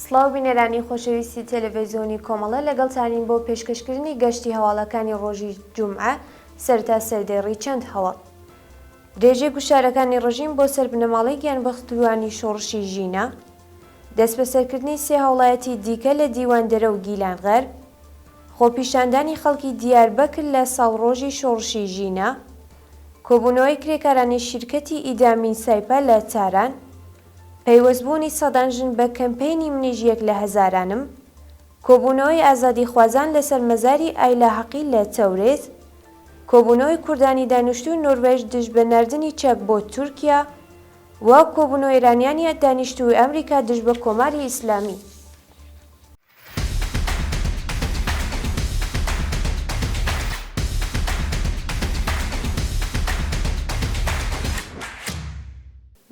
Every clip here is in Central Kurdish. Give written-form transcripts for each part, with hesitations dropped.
سڵاو بینەرانی خۆشەویستی تەلەڤیزیۆنی کۆمەڵە لەگەڵتانین بۆ پێشکەشکردنی گەشتی هەواڵەکانی ڕۆژی جومعە سەرتا سەردێڕی چەند هەواڵ. درێژەی گوشارەکانی ڕژیم بۆ سەر بنەماڵەی گیانبەختوانی شۆڕشی ژینە، دەست بەسەرکردنی سێ هاوڵایەتی دیکە لە دیواندەرە و گیلان غەرب، خۆپیشاندانی خەڵکی دیاربەکر لە ساڵڕۆژی شۆڕشی ژینە، کۆبوونەوەی کرێکارانی شیرکەتی ئیدامین سایپا لە تاران، پەیوەستبوونی سەدان ژن بە کەمپەینی منیش یەک لە هەزارانم، کۆبوونەوەی ئازادی خوازان لەسەر مەزاری ئایلا حەقی لە تەورێز، کۆبوونەوەی کوردانی دانیشتووی نۆروێژ دژ بە ناردنی چەک بۆ تورکیا و کۆبوونەوەی ئێرانیانی دانیشتووی ئەمریکا دژ بە کۆماری ئیسلامی.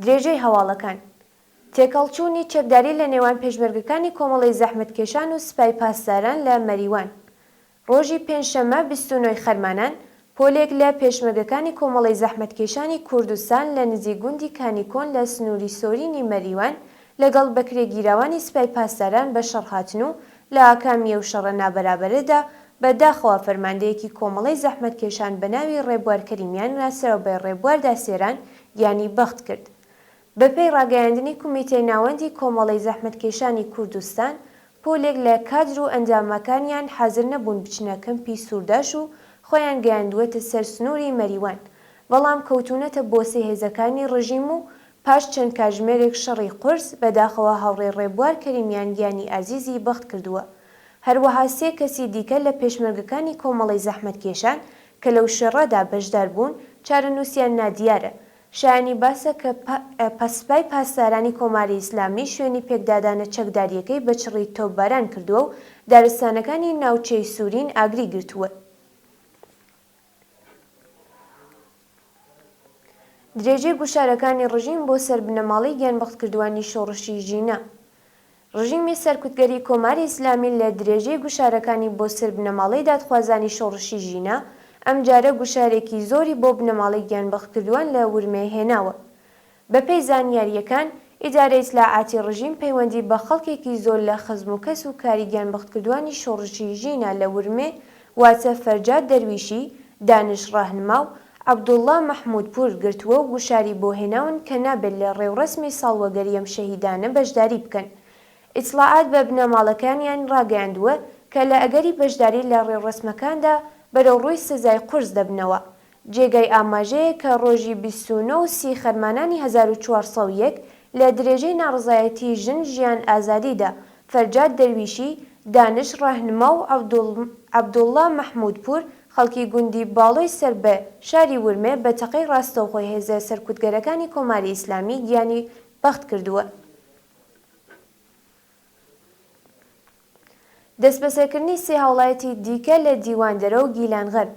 درێژەی هەواڵەکان تێکەڵچوونی چەکداری لە نێوان پێشمەرگەکانی کۆمەڵی زەحمەتکێشان و سوپای پاسداران لە مەریوان. ڕۆژی پێنجشەممە 29 خەرمانان پۆلێک لە پێشمەرگەکانی کۆمەڵی زەحمەتکێشانی کوردستان لە نزیک گوندی کانیکۆن لە سنووری سۆرینی مەریوان لەگەڵ بەکرێگیراوانی سوپای پاسداران بە شەڕهاتن و لە ئاکامیە و شەڕە نابەرابەرەدا بەداخەوە فەرماندەیەکی کۆمەڵی زەحمەتکێشان بە ناوی ڕێبوار کەریمیان راسەرەوبەی ڕێبواردا سێران یانی بەخت کرد. بەپێی ڕاگەیاندنی کومیتەی ناوەندی کۆمەڵی زەحمەتکێشانی کوردستان، پۆلێک لە کادر و ئەنجامەکانیان حەزر نەبوون بچنە کەمپی سوورداش و خۆیان گەیاندووەتە سەر سنووری مەریوان، بەڵام کەوتونەتە بۆسەی هێزەکانی ڕژیم و پاش چەند کاتژمێرێک شەڕی قورس بەداخەوە هاوڕێی ڕێبوار کەریمیان گیانی ئازیزی بەخت کردووە. هەروەها سێ کەسی دیکە لە پێشمەرگەکانی کۆمەڵی زەحمەتکێشان کە لەو شەڕەدا بەشدار بوون چارەنووسیان نادیارە. شایانی باسە کە پەسپای پاسدارانی کۆماری ئیسلامی شوێنی پێکدادانە چەکداریەکەی بە چڕی تۆپباران کردووە و دارستانەکانی ناوچەی سوورین ئاگری گرتووە. درێژەی گوشارەکانی ڕژیم بۆ سەر بنەماڵی گیانبەختکردوانی شۆڕشی ژینە. ڕژیمی سەرکوتگەری کۆماری ئیسلامی لە درێژەی گوشارەکانی بۆ سەر بنەماڵی دادخوازانی شۆڕشی ژینە ئەم جارە گوشارێکی زۆری بۆ بنەماڵی گیانبەختکردووان لە ورمێ هێناوە. بەپێی زانیاریەکان، ئیدارەی ئیسلاحاتی ڕژیم پەیوەندی بە خەڵکێکی زۆر لە خزم و کەس و کاری گیانبەختکردوانی شۆڕشی ژینە لە ورمێ واتە فەرجاد دەرویشی، دانش ڕاهنما و عەبدوڵڵا مەحموودپور گرتووە و گوشاری بۆ هێناون کە نابێت لە ڕێوڕەسمی ساڵوەگەری ئەم شەهیدانە بەشداری بکەن. ئیتلاعات بە بنەماڵەکانیان ڕاگەیاندووە کە لە ئەگەری بەشداری لە ڕێوڕەسمەکاندا بەرەو ڕووی سزای قورس دەبنەوە. جێگەی ئاماژەیە کە ڕۆژی 29 و 30 خەرمانانی 1401 لە درێژەی ناڕزایەتی ژن ژیان ئازادیدا فەرجاد دەرویشی، دانش ڕاهنما و عەبدوڵڵا مەحموودپور خەڵکی گوندی باڵۆی سەر بە شاری ورمێ بە تەقەی ڕاستەوخۆی هێزە سەرکوتگەرەکانی کۆماری ئیسلامی گیانی بەخت کردووە. دەستبەسەرکردنی سێ هاوڵایەتی دیکە لە دیواندەرە و گیلان غەرب.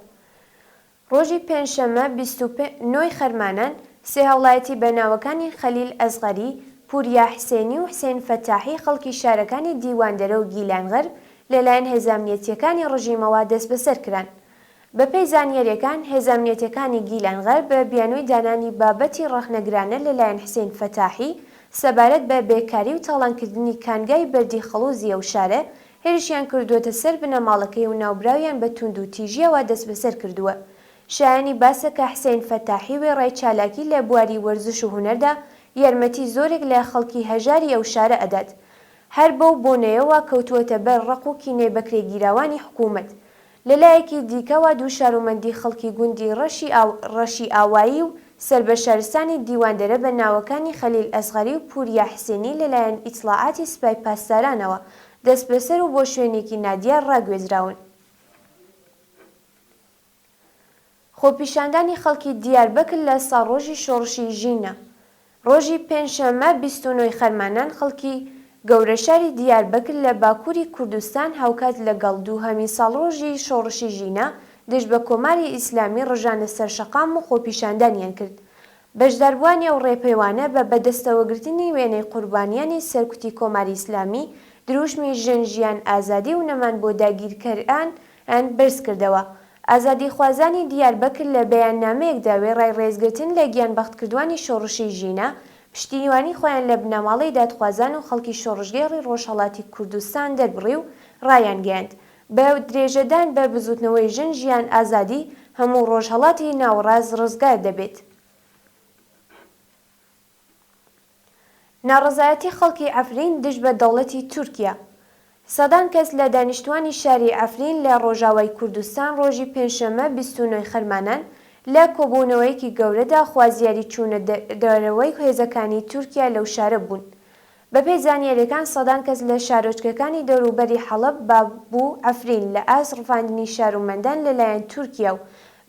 ڕۆژی پێنجشەممە 29 خەرمانان سێ هاوڵایەتی بەناوەکانی خەلیل ئەزغەری، پوریا حسێنی و حسێن فەتاحی خەڵکی شارەکانی دیواندەرە و گیلان غەرب لەلایەن هێزامنیەتیەکانی ڕژیمەوە دەست بەسەر کران. بەپێی زانیاریەکان، هێزامنیەتیەکانی گیلان غەرب بە بیانووی دانانی بابەتی ڕەخنەگرانە لەلایەن حسێن فەتاحی سەبارەت بە بێکاری و تاڵانکردنی کانگای بەردی خەڵوزیە و شارە هێرشیان کردووەتە سەر بنەماڵەکەی و ناوبراویان بە توند و تیژیەوە دەست بەسەر کردووە. شایانی باسە کە حسێن فەتاحی وێڕای چالاکی لە بواری وەرزش و هونەردا یارمەتی زۆرێک لە خەڵکی هەژاری ئەو شارە ئەدات. هەر بەو بۆنەیەوە کەوتووەتە بەر ڕق و کینەی بەکرێگیراوانی حکوومەت. لەلایەکی دیکەوە دوو شارومەندی خەڵکی گوندی ڕەشی ئاوایی و سەر بە شارستانی دیواندەرە بە ناوەکانی خەلیل ئەزغەری و پوریا حسێنی لەلایەن ئیتلاعاتی سوپای پاسدارانەوە دەست بەسەر و بۆ شوێنێکی نادیار ڕاگوێزراون. خۆپیشاندانی خەڵکی دیاربەکر لە ساڵڕۆژی شۆڕشی ژینە. ڕۆژی پێنجشەممە 29 خەرمانان خەڵکی گەورە شاری دیاربەکر لە باکووری کوردستان هاوکات لەگەڵ دووهەمین ساڵڕۆژی شۆڕشی ژینە دژ بە کۆماری ئیسلامی ڕژانە سەرشەقام و خۆپیشاندانیان کرد. بەشداربووانی ئەو ڕێپەیوانە بە بەدەستەوەگرتنی وێنەی قوربانیانی سەرکوتی کۆماری ئیسلامی دروشمی ژن ژیان ئازادی و نەمان بۆ داگیرکەران بەرز کردەوە. ئازادی خوازانی دیاربەکر لە بەیاننامەیەکدا وێڕای ڕێزگرتن لە گیانبەختکردوانی شۆڕشی ژینە پشتیوانی خۆیان لە بنەماڵەی دادخوازان و خەڵکی شۆڕژگێڕی ڕۆژهەڵاتی کوردستان دەربڕی و ڕایانگەیاند بە درێژەدان بە بزوتنەوەی ژن ژیان ئازادی هەموو ڕۆژهەڵاتی ناوەڕاست ڕزگار دەبێت. ناڕەزایەتی خەڵکی عەفرین دژ بە دەوڵەتی تورکیا. سەدان کەس لە دانیشتوانی شاری عەفرین لە ڕۆژاوای کوردستان ڕۆژی پێنجشەممە 29 خەرمانان لە کۆبوونەوەیەکی گەورەدا خوازیاری چوونە دەرەوەی هێزەکانی تورکیا لەو شارە بوون. بەپێی زانیاریەکان سەدان کەس لە شارۆچکەکانی دەوروبەری حەڵەب بابوو عەفرین لە ئاست ڕفاندنی شارومەندان لەلایەن تورکیا و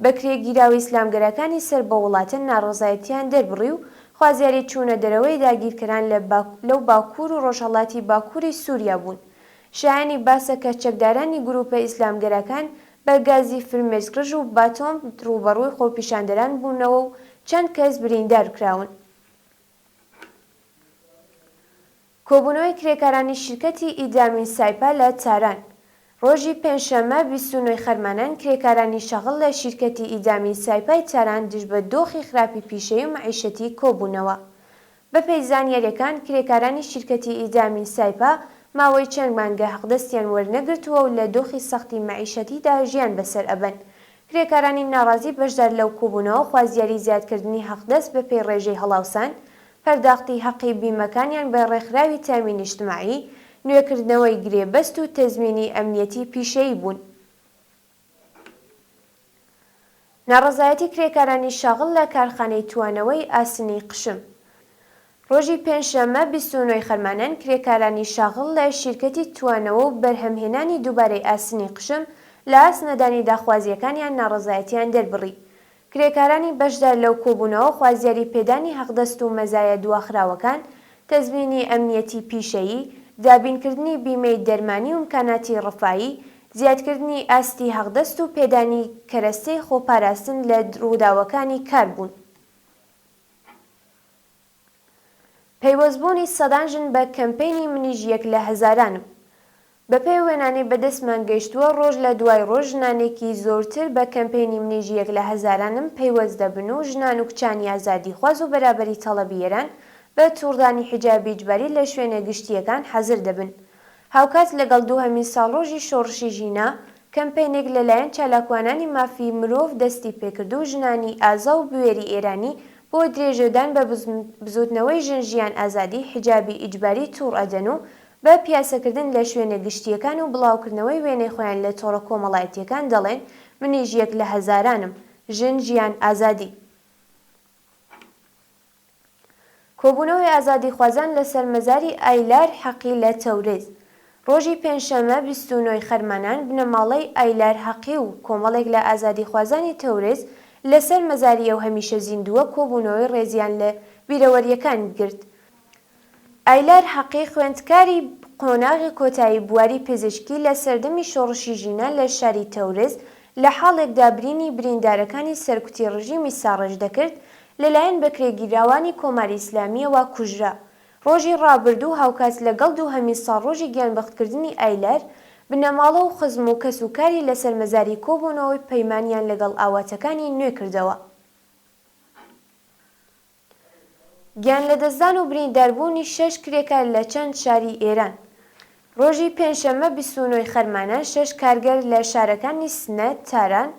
بەکرێگیراوی ئیسلامگەرەکانی سەر بە وڵاتە ناڕەزایەتیان دەربڕی و خوازیاری چوونە دەرەوەی داگیرکەران لەو باکوور و ڕۆژهەڵاتی باکووری سووریا بوون. شایانی باسە کە چەکدارانی گروپە ئیسلامگەرەکان بە گازی فرمێسکڕژ و باتۆم ڕوبەڕووی خۆپیشاندەران بوونەوە و چەند کەس بریندار کراون. کۆبوونەوەی کرێکارانی شیرکەتی ئیدامین سایپا لە تاران. ڕۆژی پێنجشەممە 29 خەرمانان کرێکارانی شەغڵ لە شیرکەتی ئیدامین سایپای تاران دژ بە دۆخی خراپی پیشەیی و مەعیشەتی کۆبوونەوە. بەپێی زانیاریەکان کرێکارانی شیرکەتی ئیدامین سایپا ماوەی چەند مانگە حەقدەستیان وەرنەگرتووە و لە دۆخی سەختی مەعیشەتیدا ژیان بەسەر ئەبەن. کرێکارانی ناڕازی بەشدار لەو کۆبوونەوە خوازیاری زیادکردنی حەقدەست بەپێی ڕێژەی هەڵاوسان، پەرداختی حەقی بیمەکانیان بە ڕێکخراوی تامینی اجتماعی، نوێکردنەوەی گرێبەست و تەزمینی ئەمنیەتی پیشەیی بوون. ناڕەزایەتی کرێکارانی شاغڵ لە کارخانەی توانەوەی ئاسنی قشم. ڕۆژی پێنجشەممە 29 خەرمانان کرێکارانی شاغڵ لە شیرکەتی توانەوە و بەرهەمهێنانی دووبارەی ئاسنی قشم لە ئاسنەدانی داخوازیەکانیان ناڕەزایەتیان دەربڕی. کرێکارانی بەشدار لەو کۆبوونەوە خوازیاری پێدانی حەقدەست و مەزایە دواخراوەکان، تەزمینی ئەمنیەتی پیشەیی، دابینکردنی بیمەی دەرمانی و ئیمکاناتی ڕفایی، زیادکردنی ئاستی حەقدەست و پێدانی کەرەستەی خۆپاراستن لە ڕووداوەکانی کار بوون. پەیوەستبوونی سەدان ژن بە کەمپەینی منیش یەک لە هەزارانم. بەپێی وێنانەی بەدەستمان گەیشتووە ڕۆژ لە دوای ڕۆژ ژنانێکی زۆرتر بە کەمپەینی منیش یەک لە هەزارانم پەیوەست دەبن و ژنان و کچانی ئازادی خواز و بەرابەری تەڵەبیەران بە تووڕدانی حیجابی ئیجباری لە شوێنە گشتیەکان حەزر دەبن. هاوکات لەگەڵ دووهەمین ساڵڕۆژی شۆڕشی ژینا کەمپەینێک لەلایەن چالاکوانانی مافی مرۆڤ دەستی پێکرد و ژنانی ئازا و بوێری ئێرانی بۆ درێژەدان بە بزوتنەوەی ژن ژیان ئازادی حیجابی ئیجباری تووڕ ئەدەن و بە پیاسەکردن لە شوێنە گشتیەکان و بڵاوکردنەوەی وێنەی خۆیان لە تۆڕە کۆمەڵایەتیەکان دەڵێن منیش یەک لە هەزارانم، ژن ژیان ئازادی. کۆبوونەوەی ئازادی خوازان لەسەر مەزاری ئایلار حەقی لە تەورێز. ڕۆژی پێنجشەممە 29 خەرمانان بنەماڵەی ئایلار حەقی و کۆمەڵێک لە ئازادی خوازانی تەورێز لەسەر مەزاریە و هەمیشە زیندووە کۆبوونەوەی ڕێزیان لە بیرەوەریەکان گرت. ئایلار حەقی خوێندکاری قۆناغی کۆتایی بواری پزیشکی لە سەردەمی شۆڕشی ژینا لە شاری تەورێز لە حاڵێکدا برینی بریندارەکانی سەرکوتی ڕژیمی ساڕژ دەکرد لەلایەن بەکرێگیراوانی کۆماری ئیسلامیەوە کوژرا. ڕۆژی ڕابردوو هاوکات لەگەڵ دووهەمین ساڵڕۆژی گیانبەختکردنی ئایلار بنەماڵە و خزم و کەسوکاری لەسەر مەزاری کۆبوونەوەی پەیمانیان لەگەڵ ئاواتەکانی نوێ کردەوە. گیان لەدەستدان و برینداربوونی 6 کرێکار لە چەند شاری ئێران. ڕۆژی پێنجشەممە 29 خەرمانان 6 کارگەر لە شارەکانی سنە، تاران،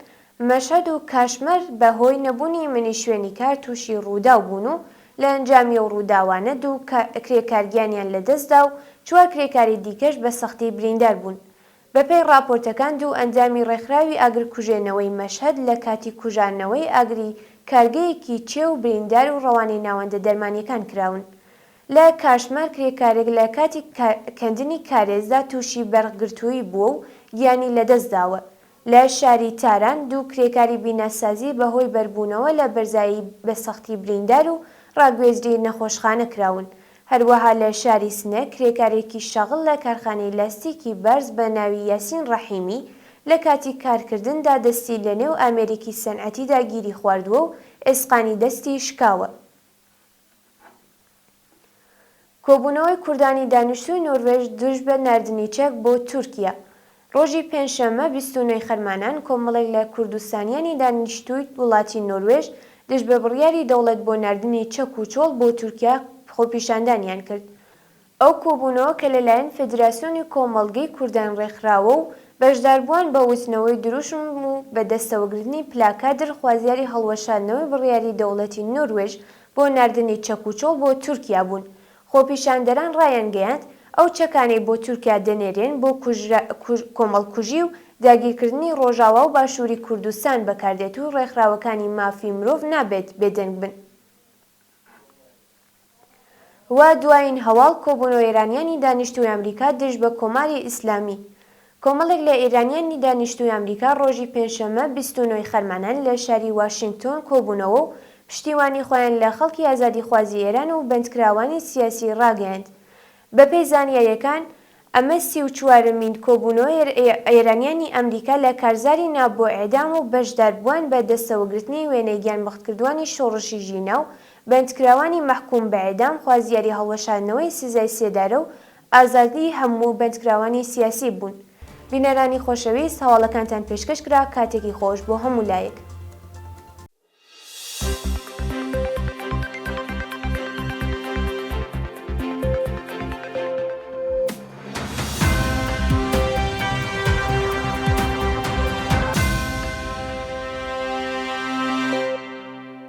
مەشهەد و کاشمەر بەهۆی نەبوونی منی شوێنی کار تووشی ڕووداو بوون و لە ئەنجامی ئەو ڕووداوانە دوو کرێکارگیانیان لەدەستدا و 4 کرێکاری دیکەش بە سەختی بریندار بوون. بەپێی راپۆرتەکان دوو ئەنجامی ڕێکخراوی ئاگرکوژێنەوەی مەشهەد لە کاتی کوژانەوەی ئاگری کارگەیەکی چێ و بریندار و ڕەوانی ناوەندە دەرمانیەکان کراون. لە کاشمەر کرێکارێک لە کاتی کەندنی کارێزدا تووشی بەرگرتووی بووە و گیانی لەدەستداوە. لە شاری تاران دوو کرێکاری بیناسازی بەهۆی بەربوونەوە لە بەرزایی بەسەختی بریندار و ڕاگوێزری نەخۆشخانە کراون. هەروەها لە شاری سنە کرێکارێکی شەغڵ لە کارخانەی لاستیکی بەرز بە ناوی یاسین ڕەحیمی لە کاتی کارکردندا دەستی لە نێو ئامێرێکی سەنعەتیدا گیری خواردووە و ئێسقانی دەستی شکاوە. کۆبوونەوەی کوردانی دانیشتووی نۆروێژ دژ بە ناردنی چەک بۆ تورکیا. ڕۆژی پێنجشەممە 29 خەرمانان کۆمەڵێک لە کوردستانیانی دانیشتووی وڵاتی نۆروێژ دژ بە بڕیاری دەوڵەت بۆ ناردنی چەک و چۆڵ بۆ تورکیا خۆپیشاندانیان کرد. ئەو کۆبوونەوە کە لەلایەن فیدراسیۆنی کۆمەڵگەی کوردان ڕێکخراوە و بەشداربووان بە وتنەوەی دروشم و بەدەستەوەگرتنی پلاکادر خوازیاری هەڵوەشاندنەوەی بڕیاری دەوڵەتی نۆروێژ بۆ ناردنی چەک و چۆڵ بۆ تورکیا بوون. خۆپیشاندەران ڕایانگەیاند ئەو چەکانەی بۆ تورکیا دەنێرێن بۆ کۆمەڵکوژی و داگیرکردنی ڕۆژاوا و باشووری کوردستان بەکاردێت و ڕێکخراوەکانی مافی مرۆڤ نابێت بێدەنگ بن. وا دوایین هەواڵ کۆبوونەوە ئێرانیانی دانیشتووی ئەمریکا دژ بە کۆماری ئیسلامی. کۆمەڵێک لە ئێرانیانی دانیشتووی ئەمریکا ڕۆژی پێنجشەممە 29 خەرمانان لە شاری واشنگتۆن کۆبوونەوە و پشتیوانی خۆیان لە خەڵکی ئازادیخوازی ئێران و بەندکراوانی سیاسی ڕاگەیاند. بەپێی زانیاریەکان ئەمە 34مین کۆبوونەوە ئێرانیانی ئەمریکا لە کارزاری نابۆ ئێدام و بەشداربووان بە دەستەوەگرتنی وێنەی گیانبەختکردوانی شۆڕشی ژینە و بەندکراوانی مەحکوم بە ئێدام خوازیاری هەڵوەشاندنەوەی سزای سێدارە و ئازادی هەموو بەندکراوانی سیاسی بوون. بینەرانی خۆشەویست، هەواڵەکانتان پێشکەش کرا. کاتێکی خۆش بۆ هەموو لایەک.